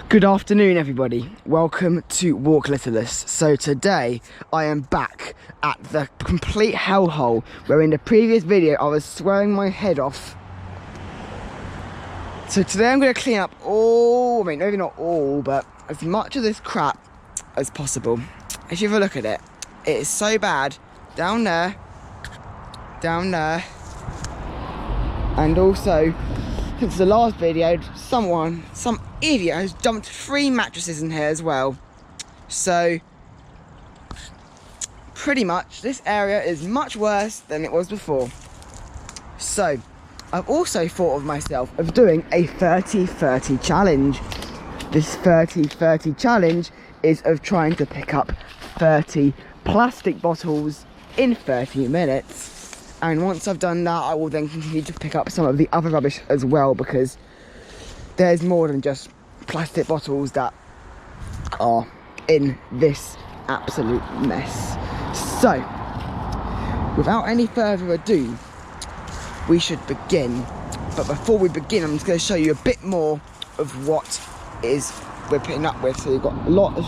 Good afternoon everybody, welcome to Walk Littlest. So today I am back at the complete hellhole where in the previous video I was swearing my head off. So today I'm going to clean up all, maybe not all, but as much of this crap as possible. If you have a look at it, it is so bad down there, and also since the last video, some idiot has dumped 3 mattresses in here as well. So, pretty much, this area is much worse than it was before. So, I've also thought of myself of doing a 30-30 challenge. This 30-30 challenge is of trying to pick up 30 plastic bottles in 30 minutes. And once I've done that, I will then continue to pick up some of the other rubbish as well, because there's more than just plastic bottles that are in this absolute mess. So, without any further ado, we should begin. But before we begin, I'm just going to show you a bit more of what we're putting up with. So you've got a lot of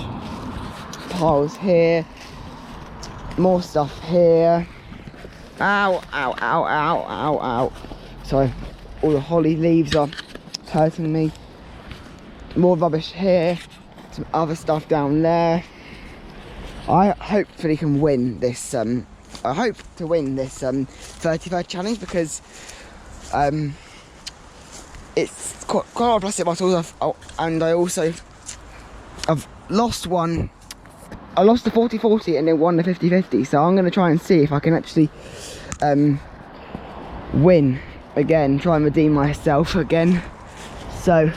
piles here, more stuff here. Ow, ow, ow, ow, ow, ow. Sorry, all the holly leaves are hurting me. More rubbish here, some other stuff down there. I hopefully can win this, I hope to win this 30-30 challenge, because it's quite a lot of plastic bottles, and I've lost one. I lost the 40-40 and then won the 50-50, so I'm going to try and see if I can actually win again, try and redeem myself again. So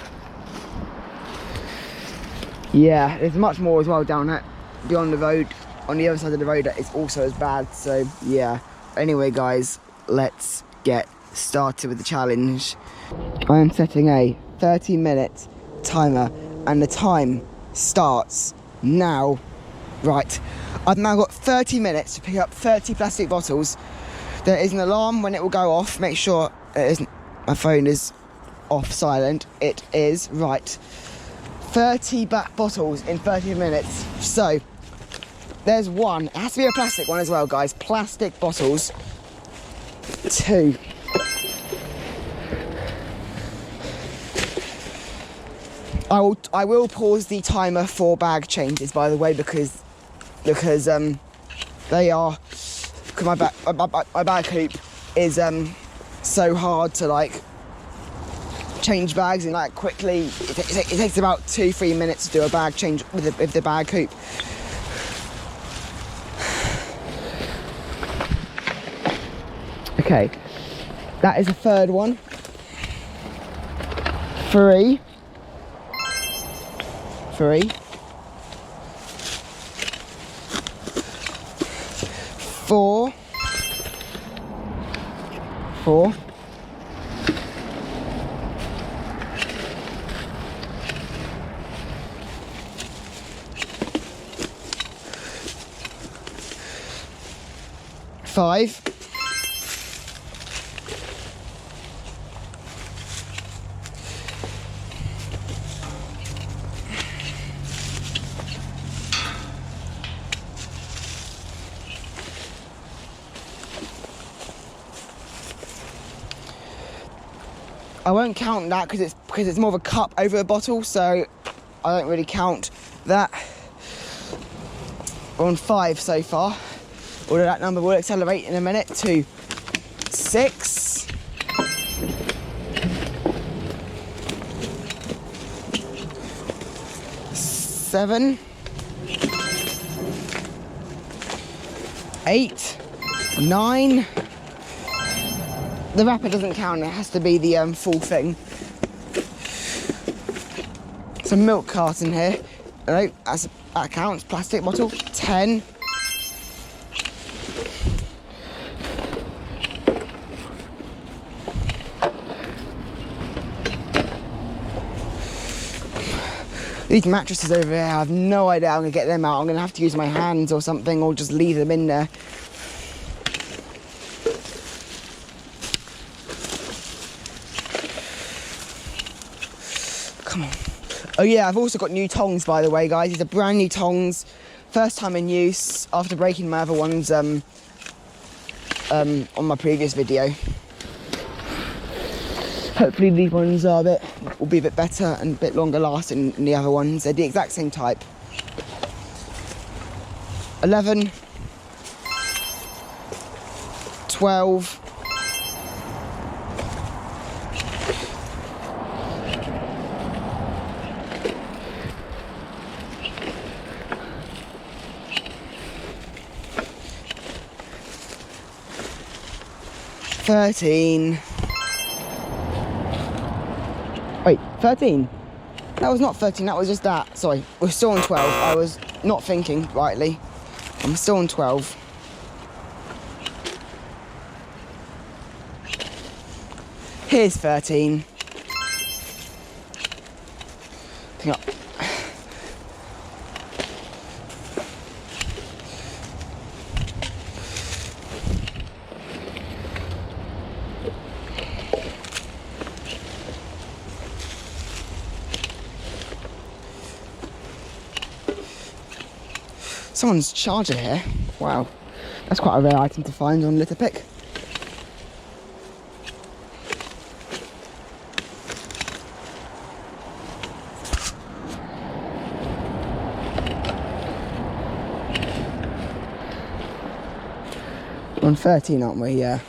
yeah, there's much more as well down that beyond the road, on the other side of the road, that is also as bad. So yeah, anyway guys, let's get started with the challenge. I am setting a 30-minute timer and the time starts now. Right, I've now got 30 minutes to pick up 30 plastic bottles. There is an alarm when it will go off. Make sure it isn't, my phone is off silent. It is, right. 30 black bottles in 30 minutes. So, there's one. It has to be a plastic one as well, guys. Plastic bottles. 2. I will pause the timer for bag changes, by the way, because they are, my bag hoop is so hard to like change bags and like quickly. It takes about 2-3 minutes to do a bag change with the bag hoop. Okay, that is the third one. 3. 4. 5. 'I won't count that because it's more of a cup over a bottle, so I don't really count that. We're on 5 so far. Although that number will accelerate in a minute to 6. 7. 8. 9. The wrapper doesn't count, it has to be the full thing. Some milk carton here. No, that counts. Plastic bottle. 10. These mattresses over here, I have no idea how I'm going to get them out. I'm going to have to use my hands or something, or just leave them in there. Come on. Oh yeah, I've also got new tongs, by the way, guys. These are brand new tongs. First time in use after breaking my other ones on my previous video. Hopefully these ones will be a bit better and a bit longer lasting than the other ones. They're the exact same type. 11, 12, 13. Wait, 13? That was not 13, that was just that. Sorry, we're still on 12. I was not thinking rightly. I'm still on 12. Here's 13. Pick up. Someone's charger here. Wow, that's quite a rare item to find on litter pick. We're on 13, aren't we? Yeah.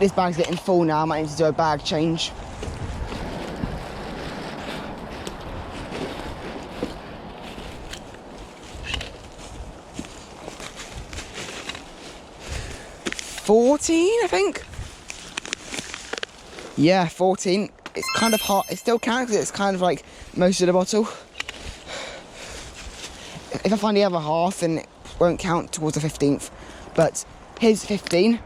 This bag's getting full now. I might need to do a bag change. $14, I think. Yeah, 14. It's kind of hot. It still counts because it's kind of like most of the bottle. If I find the other half, then it won't count towards the 15th. But here's 15.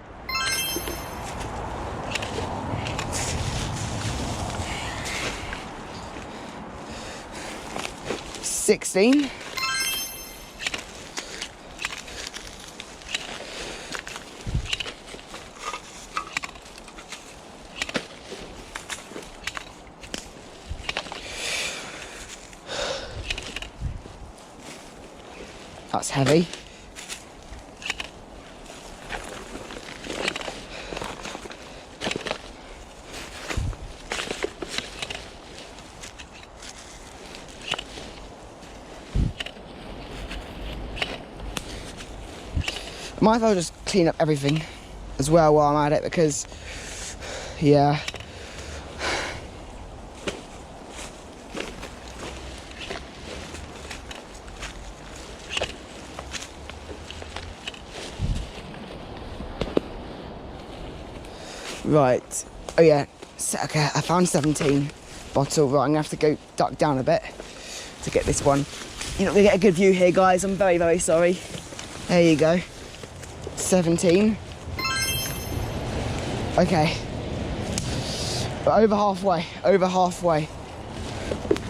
$16. That's heavy. Might as well just clean up everything as well while I'm at it because, yeah. Right, oh yeah, okay, I found 17 bottle. Right, I'm gonna have to go duck down a bit to get this one. You're not gonna get a good view here, guys. I'm very, very sorry. There you go, 17. Okay, but over halfway.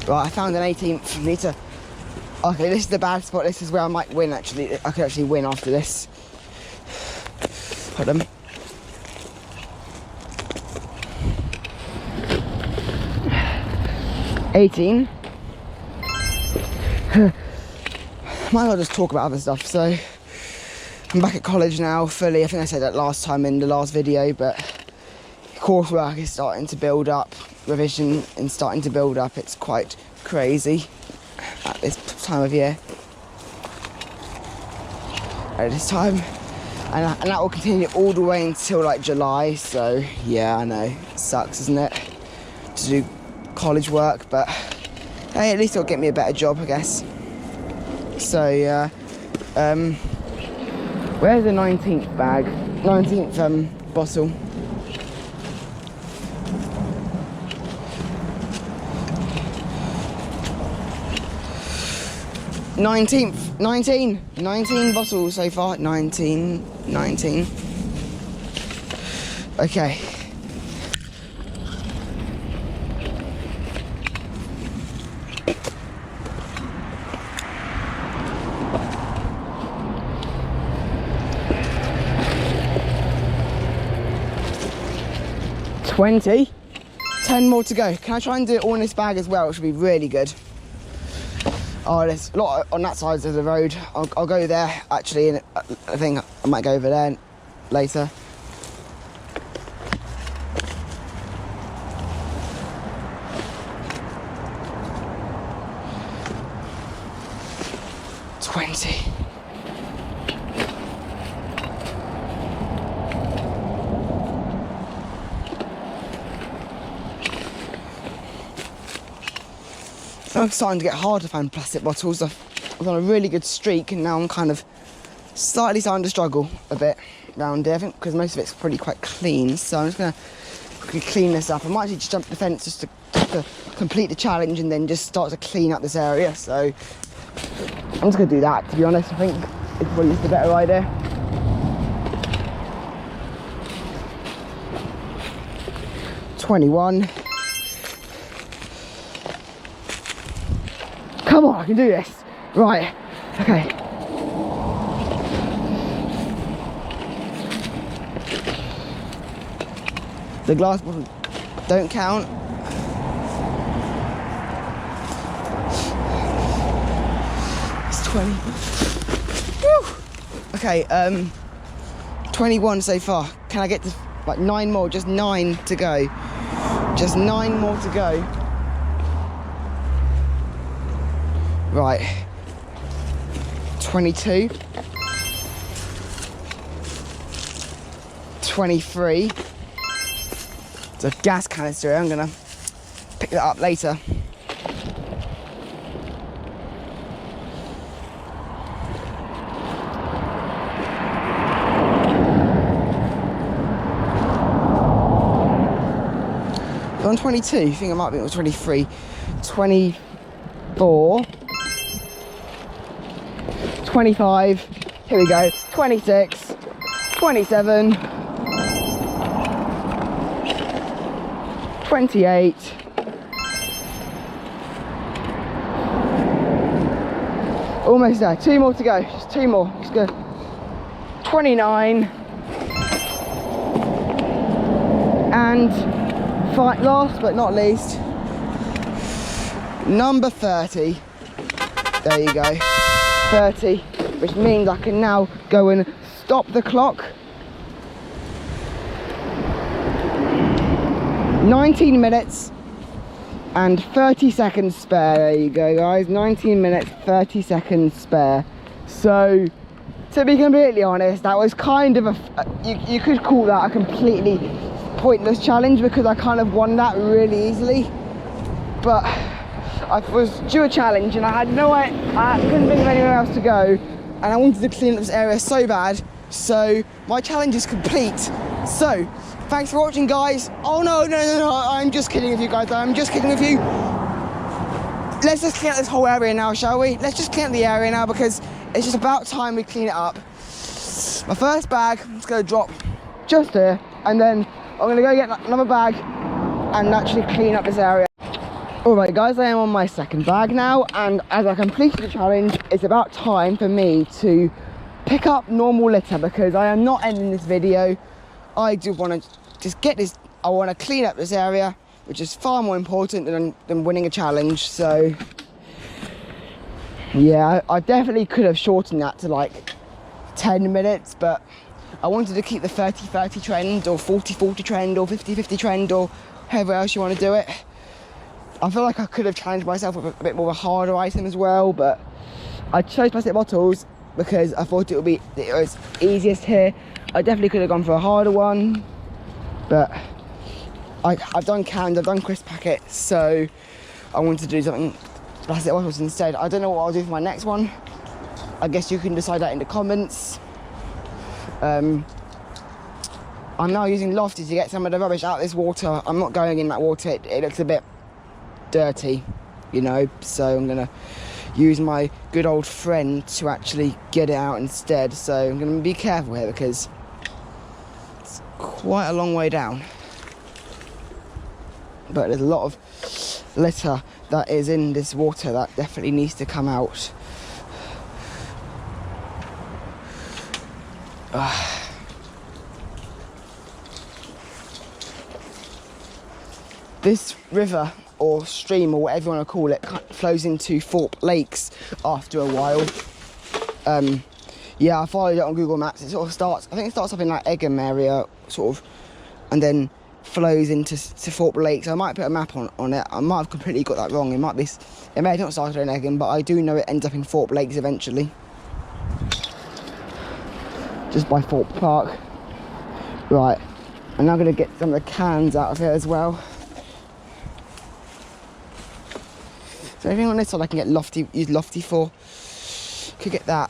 Right, I found an 18th. Need to, okay, this is the bad spot. This is where I might win, actually. I could actually win after this. Put them. $18. Might as well just talk about other stuff. So I'm back at college now fully. I think I said that last time in the last video, but coursework is starting to build up, revision is starting to build up. It's quite crazy at this time of year, at this time, and that will continue all the way until like July. So yeah, I know, it sucks, isn't it, to do college work, but hey, at least it'll get me a better job, I guess. So yeah, where's the 19th bag? 19th bottle. $19 bottles so far. 19. Okay. 20. 10 more to go. Can I try and do it all in this bag as well? It should be really good. Oh, there's a lot on that side of the road. I'll go there actually, and I think I might go over there later. It's starting to get hard to find plastic bottles. I was on a really good streak, and now I'm kind of slightly starting to struggle a bit around here, I think, because most of it's pretty quite clean. So I'm just going to quickly clean this up. I might actually just jump the fence just to complete the challenge and then just start to clean up this area. So I'm just going to do that, to be honest. I think it's probably just a better idea. "21. Come on, I can do this. Right, okay. The glass bottles don't count. It's 20. Woo! Okay, 21 so far. Can I get to like 9 more? Just 9 to go. Just 9 more to go. Right, 22, 23. There's a gas canister here. I'm gonna pick that up later. On 22, I think I might be on 23, 24. 25, here we go, 26, 27, 28, almost there, 2 more to go, just 2 more, just go, 29, and last but not least, number 30, there you go. 30, which means I can now go and stop the clock. 19 minutes and 30 seconds spare. There you go, guys. 19 minutes, 30 seconds spare. So, to be completely honest, that was kind of you could call that a completely pointless challenge, because I kind of won that really easily. But I was due a challenge and I had I couldn't think of anywhere else to go, and I wanted to clean up this area so bad. So my challenge is complete. So thanks for watching, guys. Oh no, I'm just kidding with you guys. I'm just kidding with you. Let's just clean up this whole area now, shall we? Let's just clean up the area now, because it's just about time we clean it up. My first bag is going to drop just here, and then I'm going to go get another bag and actually clean up this area. Alright guys, I am on my second bag now, and as I completed the challenge, it's about time for me to pick up normal litter, because I am not ending this video. I do want to just get this, I want to clean up this area, which is far more important than winning a challenge. So yeah, I definitely could have shortened that to like 10 minutes, but I wanted to keep the 30-30 trend, or 40-40 trend, or 50-50 trend, or however else you want to do it. I feel like I could have challenged myself with a bit more of a harder item as well, but I chose plastic bottles because I thought it was easiest here. I definitely could have gone for a harder one, but I've done cans, I've done crisp packets, so I wanted to do something plastic bottles instead. I don't know what I'll do for my next one. I guess you can decide that in the comments. I'm now using Lofty to get some of the rubbish out of this water. I'm not going in that water, it looks a bit dirty, you know, so I'm gonna use my good old friend to actually get it out instead. So I'm gonna be careful here, because it's quite a long way down, but there's a lot of litter that is in this water that definitely needs to come out. This river or stream or whatever you want to call it flows into Thorpe Lakes after a while. Yeah, I followed it on Google Maps. It sort of starts, I think it starts up in like Egham area, sort of, and then flows into Thorpe Lakes. I might put a map on it. I might have completely got that wrong. It may have not started in Egham, but I do know it ends up in Thorpe Lakes eventually. Just by Thorpe Park. Right, I'm now going to get some of the cans out of here as well. So anything on this side I can get use Lofty for. Could get that.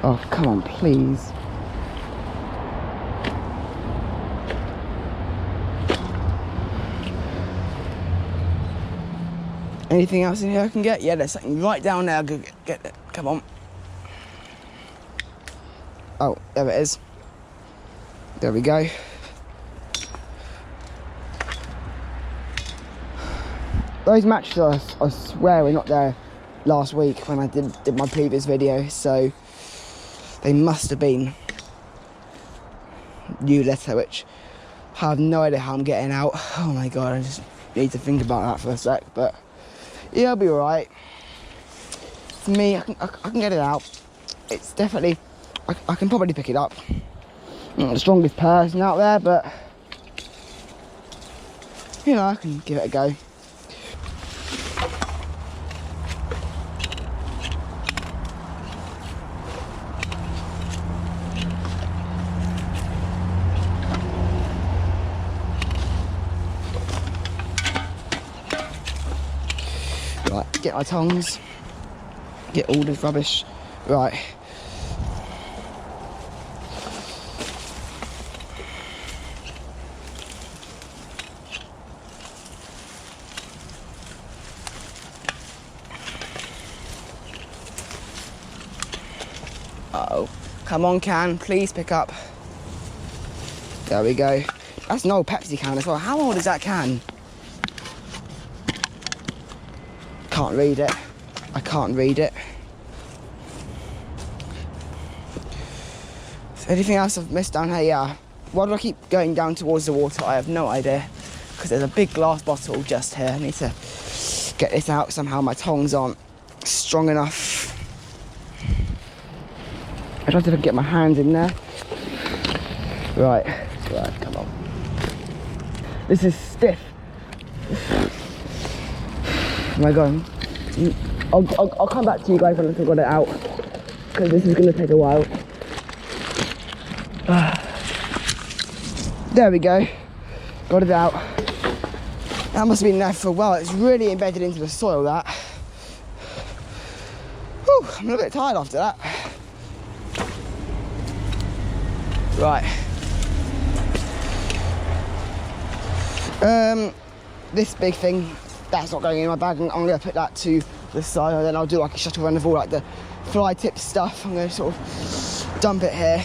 Oh, come on, please. Anything else in here I can get? Yeah, there's something right down there. I'll go get it. Come on. Oh, there it is. There we go. Those matches, I swear, were not there last week when I did my previous video, so they must have been new letter, which I have no idea how I'm getting out. Oh my god, I just need to think about that for a sec, but yeah, I'll be alright. For me, I can get it out. It's definitely, I can probably pick it up. I'm not the strongest person out there, but you know, I can give it a go. Right, get my tongs, get all this rubbish. Right. Uh-oh. Come on, can, please pick up. There we go. That's an old Pepsi can as well. How old is that can? Can't read it. I can't read it. So anything else I've missed down here? Yeah. Why do I keep going down towards the water? I have no idea. Because there's a big glass bottle just here. I need to get this out somehow. My tongs aren't strong enough. I tried to get my hands in there. Right, come on. This is stiff. Oh my god. I'll come back to you guys once I've got it out, because this is going to take a while. There we go. Got it out. That must have been there for a while. It's really embedded into the soil, that. Whew, I'm a little bit tired after that. Right. This big thing, that's not going in my bag. I'm going to put that to the side, and then I'll do like a shuttle run of all like the fly tip stuff. I'm going to sort of dump it here.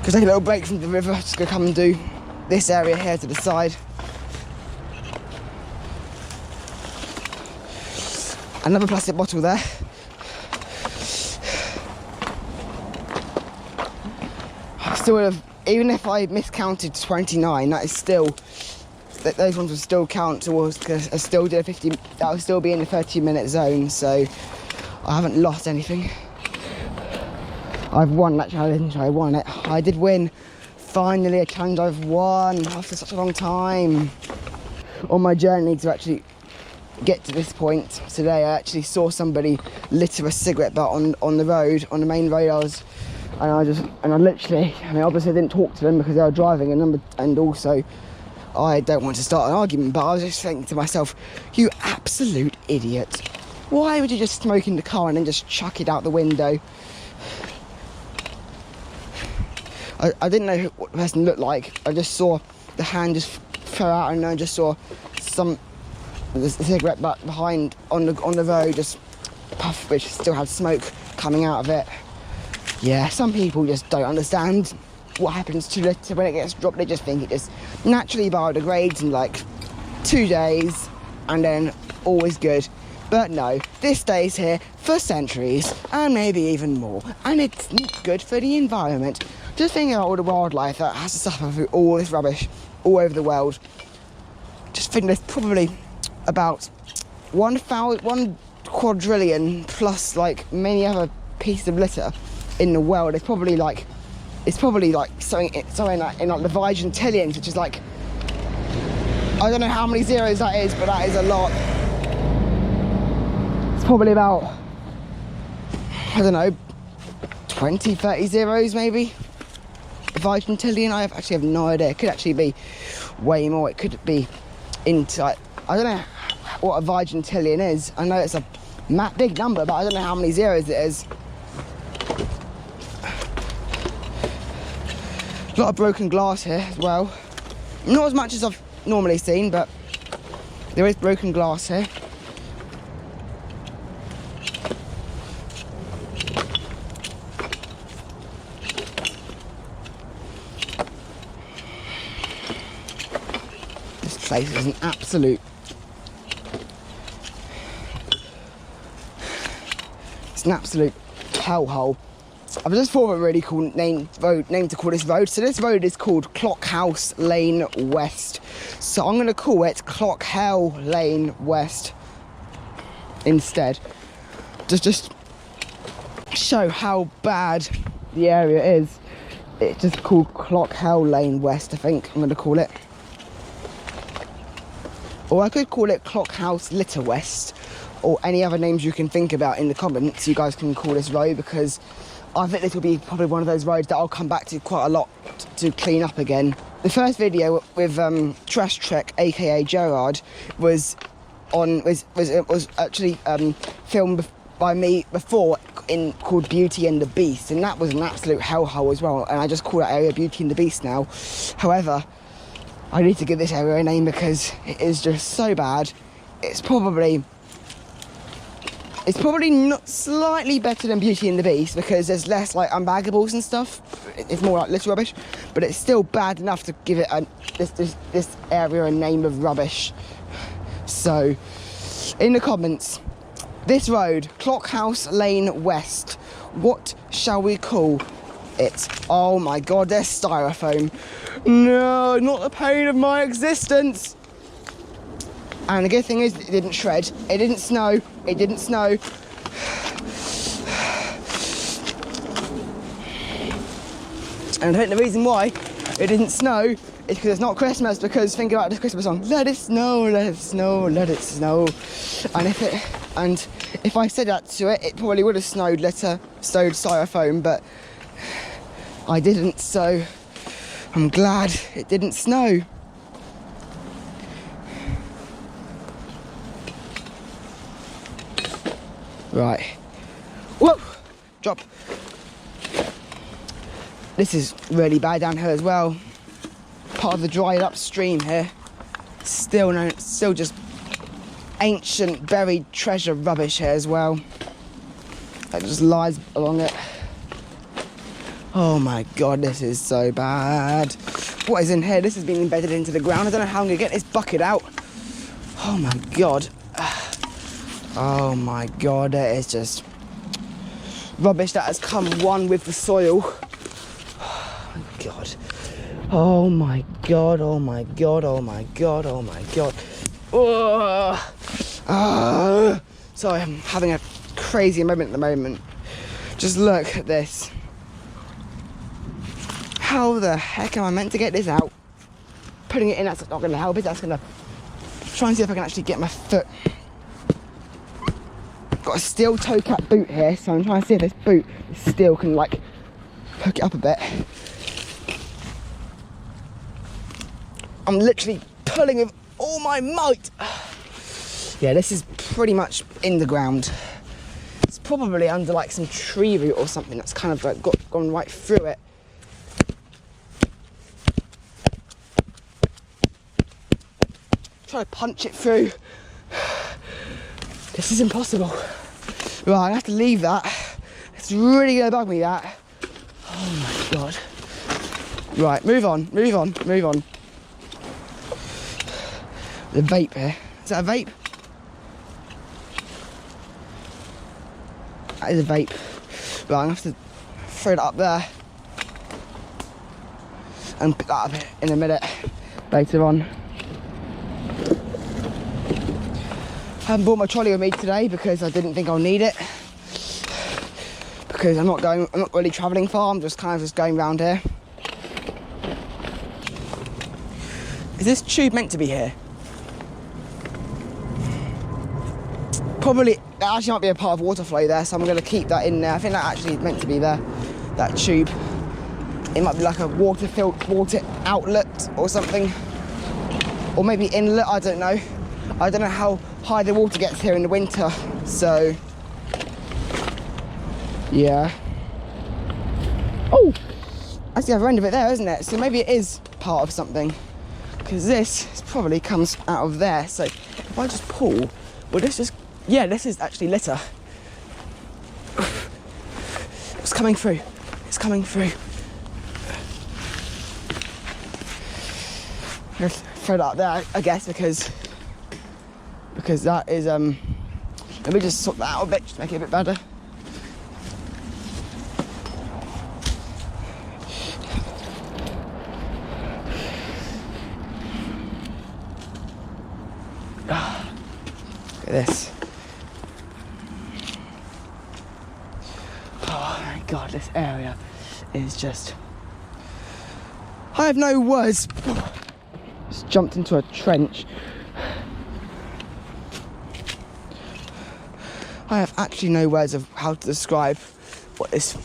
Take a little break from the river, just gonna come and do this area here to the side. Another plastic bottle there. I still would have, even if I miscounted 29, that is still, those ones would still count towards, because I still did a 50, that would still be in the 30-minute zone, so I haven't lost anything. I've won that challenge, I won it. I did win. Finally a challenge I've won after such a long time. On my journey to actually get to this point today, I actually saw somebody litter a cigarette butt on the road, on the main road. I mean, obviously I didn't talk to them because they were driving, and also I don't want to start an argument, but I was just thinking to myself, you absolute idiot. Why would you just smoke in the car and then just chuck it out the window? I didn't know what the person looked like. I just saw the hand just throw out, and I just saw the cigarette butt behind on the road just puff, which still had smoke coming out of it. Yeah, some people just don't understand what happens to litter when it gets dropped. They just think it just naturally biodegrades in like 2 days, and then all is good. But no, this stays here for centuries and maybe even more, and it's not good for the environment. Just thinking about all the wildlife that has to suffer through all this rubbish all over the world. Just think there's probably about 1 quadrillion plus like many other pieces of litter in the world. It's probably like something like in like the vigintillions, which is like, I don't know how many zeros that is, but that is a lot. It's probably about, I don't know, 20, 30 zeros maybe. Vigintillion, I actually have no idea. It could actually be way more. It could be into like, I don't know what a vigintillion is. I know it's a big number, but I don't know how many zeros it is. A lot of broken glass here as well. Not as much as I've normally seen, but there is broken glass here. This place is an absolute... It's an absolute hellhole. I've just thought of a really cool name to call this road. So this road is called Clockhouse Lane West. So I'm going to call it Clockhouse Lane West instead. Just show how bad the area is. It's just called Clockhouse Lane West, I think I'm going to call it. Or I could call it Clockhouse Litter West, or any other names you can think about in the comments. You guys can call this road, because I think this will be probably one of those roads that I'll come back to quite a lot to clean up again. The first video with Trash Trek, aka Gerard, was actually filmed by me before called Beauty and the Beast, and that was an absolute hellhole as well. And I just call that area Beauty and the Beast now. However, I need to give this area a name because it is just so bad. It's probably not slightly better than Beauty and the Beast because there's less like unbaggables and stuff. It's more like litter rubbish, but it's still bad enough to give it this area a name of rubbish. So, in the comments, this road, Clockhouse Lane West, what shall we call it? Oh my God, there's styrofoam. No, not the pain of my existence. And the good thing is, it didn't shred. It didn't snow. It didn't snow. And I think the reason why it didn't snow is because it's not Christmas. Because think about this Christmas song: "Let it snow, let it snow, let it snow." And if I said that to it, it probably would have snowed styrofoam, but I didn't. So I'm glad it didn't snow. Right. Whoa! Drop. This is really bad down here as well. Part of the dried up stream here. Still just ancient buried treasure rubbish here as well. That just lies along it. Oh my God, this is so bad. What is in here? This has been embedded into the ground. I don't know how I'm gonna get this bucket out. Oh my God. Oh my God, it is just rubbish that has come one with the soil. Oh my God. Oh my God, oh my God, oh my God, oh my God. Sorry, I'm having a crazy moment at the moment. Just look at this. How the heck am I meant to get this out? Putting it in, that's not going to help it. That's going to try and see if I can actually get my foot. Got a steel toe cap boot here, so I'm trying to see if this boot steel can like hook it up a bit. I'm literally pulling with all my might. Yeah, this is pretty much in the ground. It's probably under like some tree root or something that's kind of like gone right through it. Try to punch it through. This is impossible. Right, I have to leave that. It's really gonna bug me, that. Oh my God. Right, move on. The vape here, that a vape? That is a vape. Right, I'm gonna have to throw it up there and pick that up in a minute later on. I haven't brought my trolley with me today because I didn't think I'll need it. Because I'm not really travelling far, I'm just kind of going around here. Is this tube meant to be here? Probably, that actually might be a part of water flow there, so I'm going to keep that in there. I think that actually is meant to be there, that tube. It might be like a water outlet or something. Or maybe inlet, I don't know. I don't know how high the water gets here in the winter, so... yeah. Oh! That's the other end of it there, isn't it? So maybe it is part of something. Because this probably comes out of there. So if I just pull, will this just... yeah, this is actually litter. It's coming through. It's coming through. I'm gonna throw that up there, I guess, because that is let me just sort that out a bit, just make it a bit better. Look at this. Oh my god, this area is just... I have no words. Just jumped into a trench. I have actually no words of how to describe what this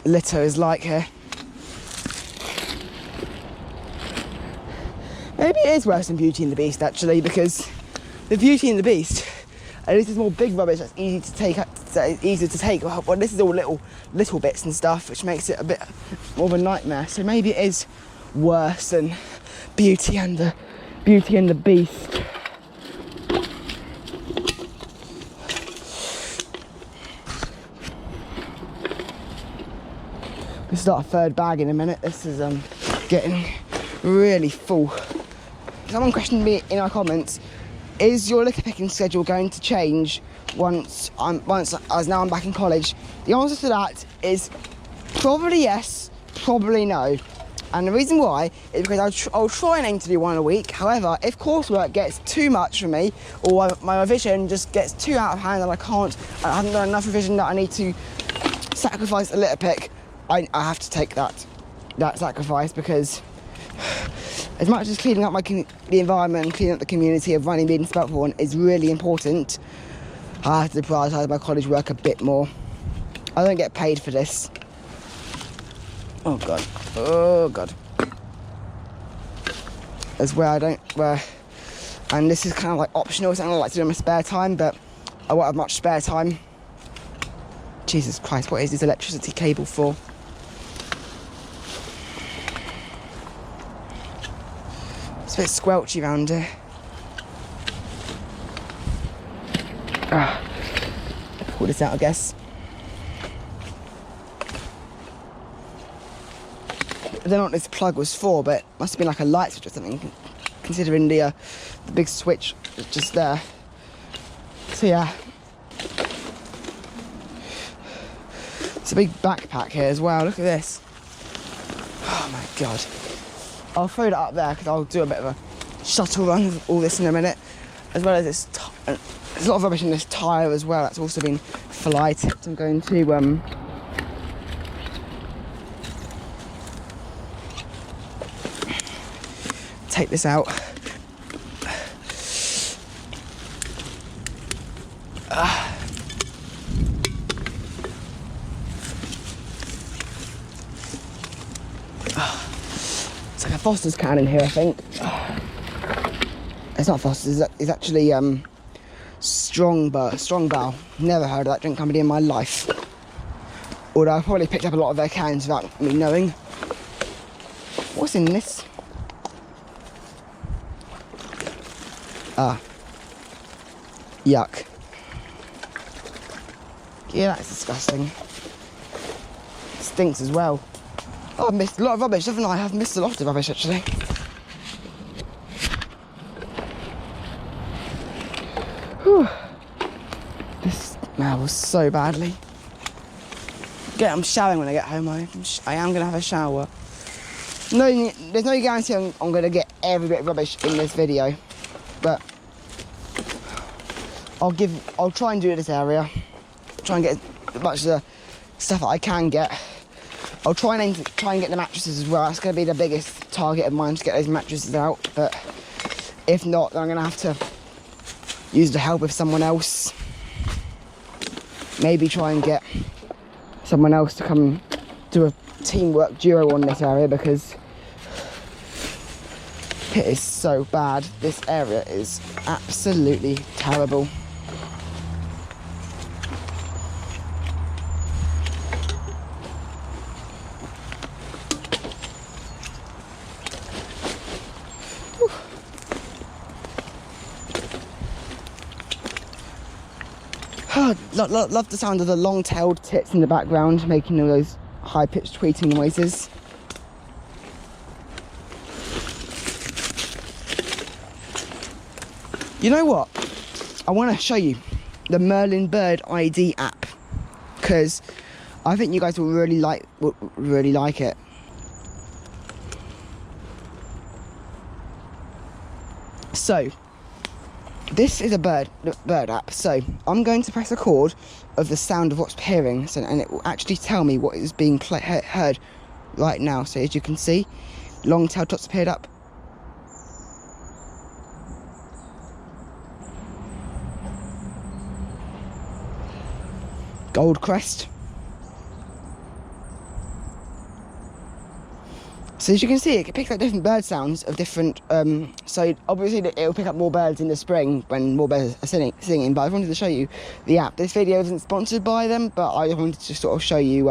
litter is like here. Maybe it is worse than Beauty and the Beast actually, because the Beauty and the Beast, at least it's more big rubbish that's easy to take. Easier to take. Well, this is all little bits and stuff, which makes it a bit more of a nightmare. So maybe it is worse than Beauty and the Beast. We'll start a third bag in a minute. This is getting really full. Someone questioned me in our comments, is your litter picking schedule going to change once as now I'm back in college? The answer to that is probably yes, probably no. And the reason why is because I'll try and aim to do one a week. However, if coursework gets too much for me, or my revision just gets too out of hand and I haven't done enough revision that I need to sacrifice a litter pick, I have to take that sacrifice, because as much as cleaning up the environment, cleaning up the community of running, being Speltborn is really important, I have to prioritise my college work a bit more. I don't get paid for this. Oh god, oh god. That's where and this is kind of like optional, something I like to do in my spare time, but I won't have much spare time. Jesus Christ, what is this electricity cable for? It's a bit squelchy around here. Pull this out, I guess. I don't know what this plug was for, but it must have been like a light switch or something, considering the big switch is just there. So yeah. It's a big backpack here as well, look at this. Oh my god. I'll throw that up there because I'll do a bit of a shuttle run with all this in a minute. As well as this, there's a lot of rubbish in this tyre as well, that's also been fly tipped. I'm going to take this out. It's like a Foster's can in here, I think. It's not Foster's, it's actually Strongbow. Never heard of that drink company in my life. Although I've probably picked up a lot of their cans without me knowing. What's in this? Yuck. Yeah, that's disgusting. It stinks as well. Oh, I've missed a lot of rubbish, haven't I? I've missed a lot of rubbish, actually. Whew. This smells so badly. I'm showering when I get home. I am going to have a shower. No, there's no guarantee I'm going to get every bit of rubbish in this video, but I'll try and do this area. Try and get as much of the stuff that I can get. I'll try and get the mattresses as well. That's going to be the biggest target of mine, to get those mattresses out. But if not, then I'm going to have to use the help of someone else. Maybe try and get someone else to come do a teamwork duo on this area, because it is so bad. This area is absolutely terrible. Love the sound of the long-tailed tits in the background, making all those high-pitched tweeting noises. You know what? I want to show you the Merlin Bird ID app, because I think you guys will really like it. So, this is a bird app. So I'm going to press record of the sound of what's appearing, and it will actually tell me what is being heard right now. So as you can see, long-tailed tots appeared up. Goldcrest. So as you can see, it picks up different bird sounds of different, so obviously it'll pick up more birds in the spring when more birds are singing, but I wanted to show you the app. This video isn't sponsored by them, but I wanted to sort of show you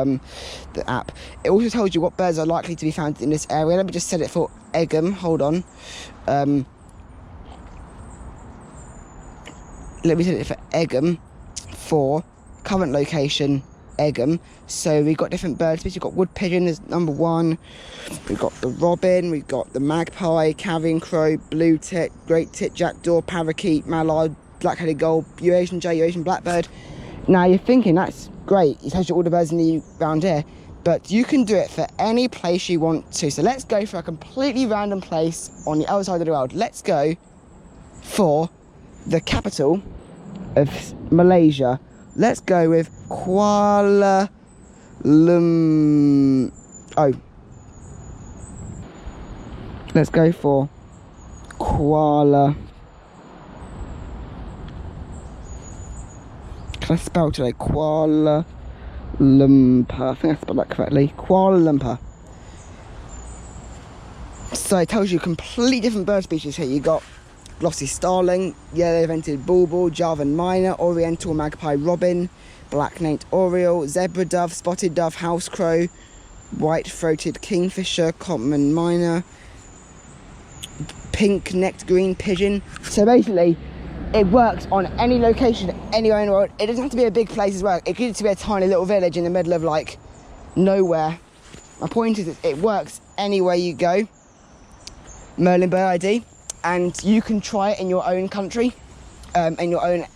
the app. It also tells you what birds are likely to be found in this area. Let me just set it for Egham, hold on. Let me set it for Egham, for current location, Egham. So we've got different bird species. We've got wood pigeon is number 1. We've got the robin, we've got the magpie, carrion crow, blue tit, great tit, jackdaw, parakeet, mallard, black-headed gull, Eurasian jay, Eurasian blackbird. Now you're thinking that's great, it tells you all the birds around here, but you can do it for any place you want to. So let's go for a completely random place on the other side of the world. Let's go for the capital of Malaysia. Let's go with Kuala Lumpur. Let's go for Kuala. Can I spell today? Kuala Lumpur. I think I spelled that correctly. Kuala Lumpur. So it tells you completely different bird species here. You got glossy starling, yellow-vented bulbul, Javan myna, oriental magpie robin, black-naped oriole, zebra dove, spotted dove, house crow, white-throated kingfisher, common myna, pink-necked green pigeon. So basically, it works on any location, anywhere in the world. It doesn't have to be a big place as well. It could just be a tiny little village in the middle of like nowhere. My point is, it works anywhere you go. Merlin Bird ID. And you can try it in your own country, in your own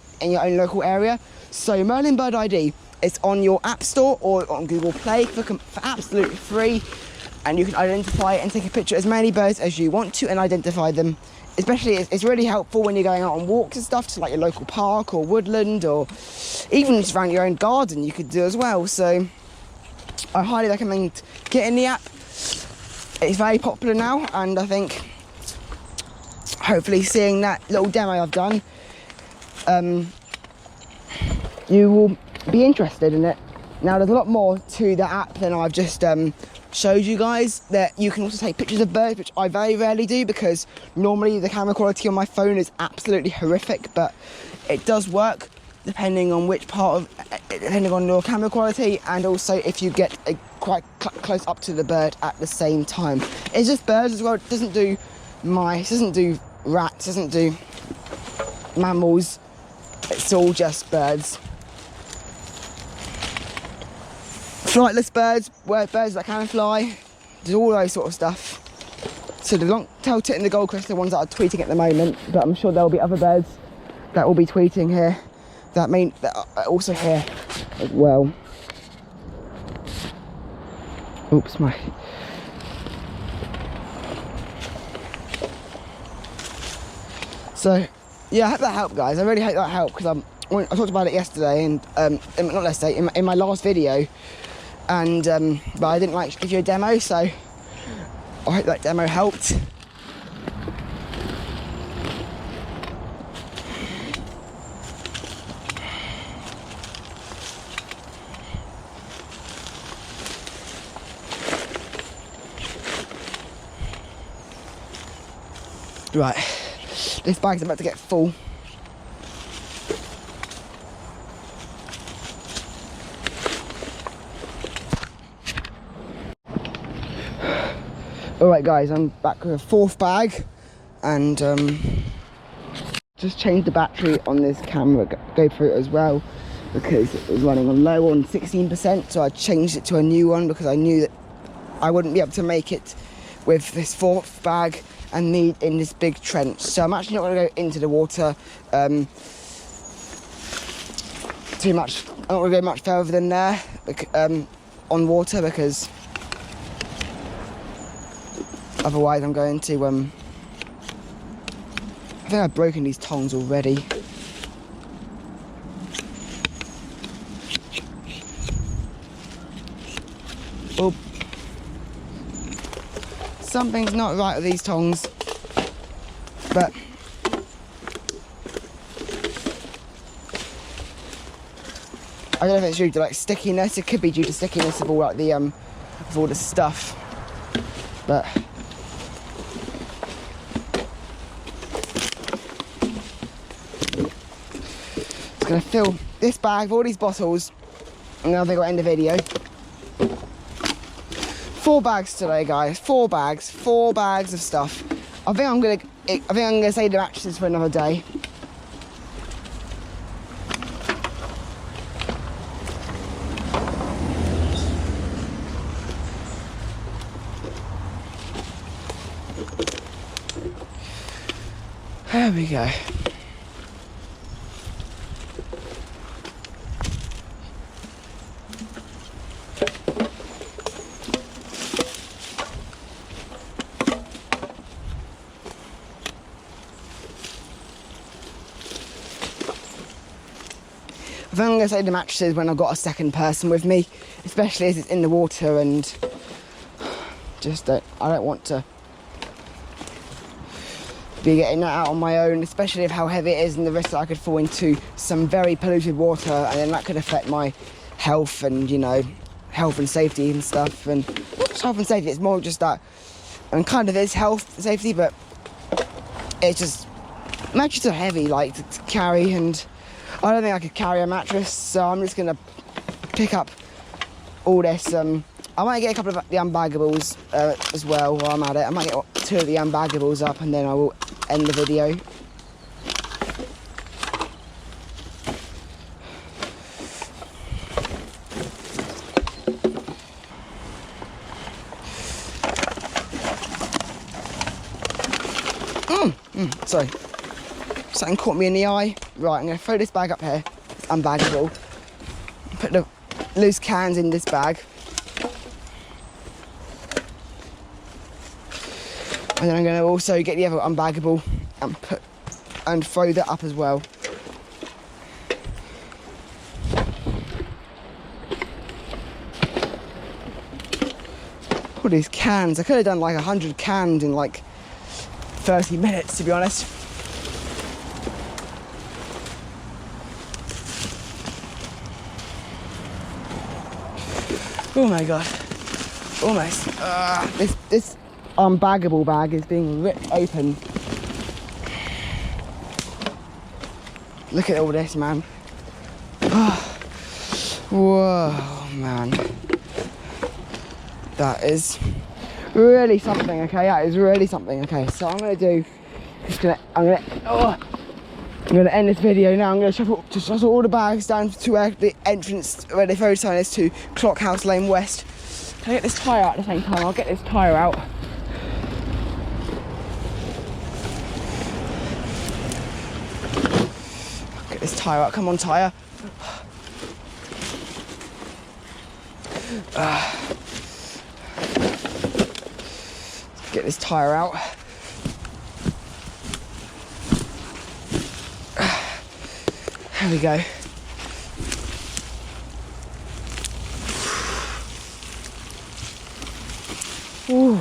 local area. So Merlin Bird ID, it's on your App Store or on Google Play for absolutely free, and you can identify it and take a picture of as many birds as you want to and identify them. Especially, it's really helpful when you're going out on walks and stuff to like your local park or woodland, or even just around your own garden you could do as well. So I highly recommend getting the app. It's very popular now, and I think hopefully seeing that little demo I've done, you will be interested in it. Now there's a lot more to the app than I've just showed you guys. That you can also take pictures of birds, which I very rarely do because normally the camera quality on my phone is absolutely horrific, but it does work depending on which part of, depending on your camera quality, and also if you get quite close up to the bird at the same time. It's just birds as well. It doesn't do mice, doesn't do rats, doesn't do mammals. It's all just birds. Flightless birds, birds that can fly, there's all those sort of stuff. So the long-tailed tit and the goldcrest are the ones that are tweeting at the moment, but I'm sure there'll be other birds that will be tweeting here. That also here as well. Oops, my. So, yeah, I hope that helped, guys. I really hope that helped, because I talked about it yesterday, and not yesterday, in my last video, and but I didn't like give you a demo, so I hope that demo helped. Right, this bag's about to get full. Alright guys, I'm back with a fourth bag, and just changed the battery on this camera GoPro as well, because it was running on low on 16%, so I changed it to a new one because I knew that I wouldn't be able to make it with this fourth bag and need in this big trench. So I'm actually not going to go into the water too much. I'm not going to go much further than there on water, because otherwise I'm going to I think I've broken these tongs already. Oh, something's not right with these tongs, but I don't know if it's due to like stickiness. It could be due to stickiness of all like the of all the stuff, but it's gonna fill this bag with all these bottles, and then I think I'll end the video. 4 bags today, guys. 4 bags of stuff. I think I'm gonna save the mattresses for another day. There we go. I think I'm going to save the mattresses when I've got a second person with me, especially as it's in the water, and just I don't want to be getting that out on my own, especially with how heavy it is and the risk that I could fall into some very polluted water, and then that could affect my health and, you know, health and safety and stuff. And not just health and safety, it's more just that, and kind of is health and safety, but it's just, mattresses are heavy, like, to carry, and I don't think I could carry a mattress, so I'm just going to pick up all this. I might get a couple of the unbaggables as well while I'm at it. I might get 2 of the unbaggables up, and then I will end the video. Sorry. Something caught me in the eye. Right, I'm going to throw this bag up here. It's unbaggable. Put the loose cans in this bag. And then I'm going to also get the other unbaggable and throw that up as well. All these cans. I could have done like 100 cans in like 30 minutes, to be honest. Oh my god, almost. This unbaggable bag is being ripped open. Look at all this, man. Whoa, man. That is really something, okay? That is really something, okay? So I'm gonna end this video now. I'm gonna shuffle all the bags down to where the entrance, where the photo sign is, to Clockhouse Lane West. Can I get this tyre out at the same time? I'll get this tyre out. this tyre out. Come on, tyre. Get this tyre out. There we go. Ooh.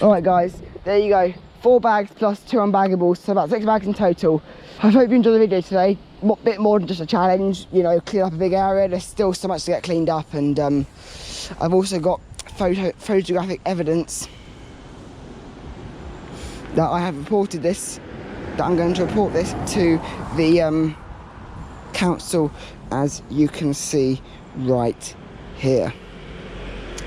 Alright guys, there you go. 4 bags plus 2 unbaggables, so about 6 bags in total. I hope you enjoyed the video today. A bit more than just a challenge, you know, clean up a big area. There's still so much to get cleaned up, and I've also got photographic evidence that I have reported this, that I'm going to report this to the council, as you can see right here.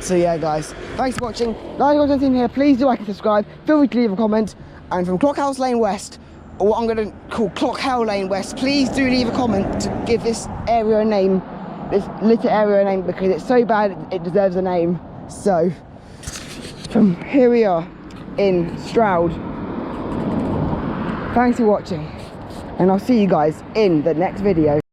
So yeah guys, thanks for watching. Like you've got anything here, please do like and subscribe. Feel free to leave a comment. And from Clockhouse Lane West, or what I'm going to call Clockhouse Lane West, please do leave a comment to give this area a name, this litter area a name, because it's so bad it deserves a name. So from here we are in Stroud. Thanks for watching, and I'll see you guys in the next video.